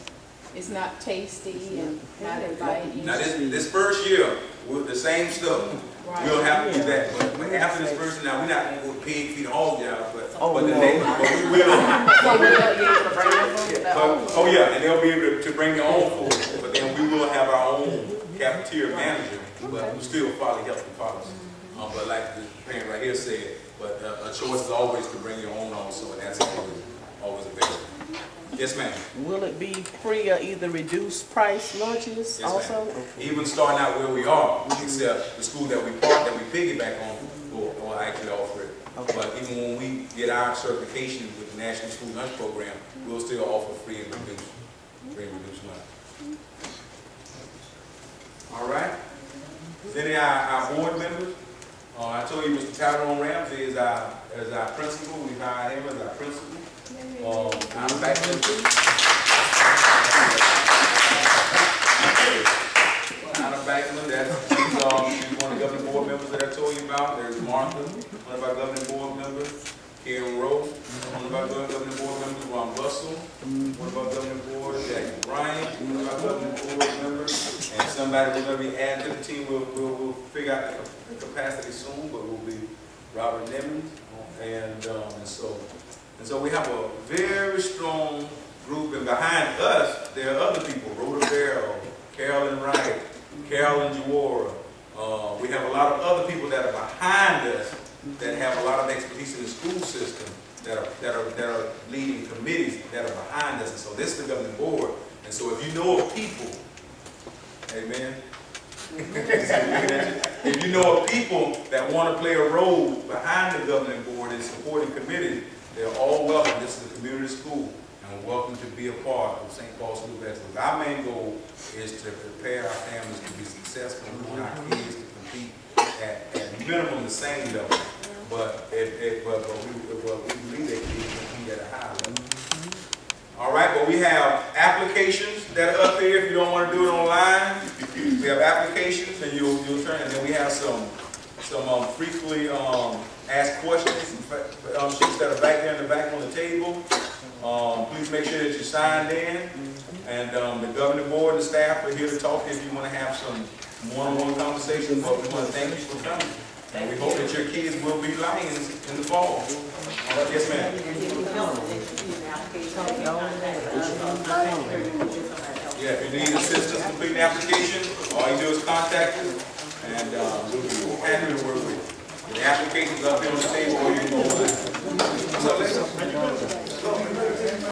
it's not tasty and not inviting. Now this first year, with the same stuff, we'll have to do that. But after this first, now we're not going to pig feed all y'all, but the next, but we will. Oh yeah, and they'll be able to bring their own food. But then we will have our own cafeteria manager, but we still follow health and policy. But like the parent right here said, but a choice is always to bring your own also, and that's always available. Yes, ma'am. Will it be free or either reduced price lunches also? Even starting out where we are, except the school that we piggyback on will actually offer it. Okay. But even when we get our certification with the National School Lunch Program, we'll still offer free and reduced lunch. All right. Is any of our board members? I told you Mr. Tyrone Ramsey is our principal. We hired him as our principal. Anna Backlund. Anna Backlund, she's one of the governing board members that I told you about. There's Martha, one of our governing board members. Karen Rowe, one of our governing board members. Ron Russell, one of our governing board. Jackie Bryant, one of our governing board members. And somebody we're going to be adding to the team. We'll figure out the capacity soon, but we'll be Robert Nimmons. And so we have a very strong group, and behind us, there are other people, Rhoda Barrow, Carolyn Wright, Carolyn Jawara. We have a lot of other people that are behind us that have a lot of expertise in the school system, that are leading committees that are behind us. And so this is the governing board. And so if you know of people, amen, if you know of people that want to play a role behind the governing board and supporting committees, they're all welcome. This is a community school, and we're welcome to be a part of St. Paul School of Excellence. Our main goal is to prepare our families to be successful and our kids to compete at minimum the same level. But we believe that kids can compete at a high level. All right, but we have applications that are up here if you don't want to do it online. We have applications, and you'll turn, and then we have some frequently asked questions, sheets that are back there in the back on the table. Please make sure that you're signed in. And the governing board and staff are here to talk if you want to have some one-on-one conversations. But we want to thank you for coming. And we hope that your kids will be Lions in the fall. Yes, ma'am. Yeah, if you need assistance completing the application, all you do is contact us, and we'll be happy to work with you. The application's up here on the table, or you can go online.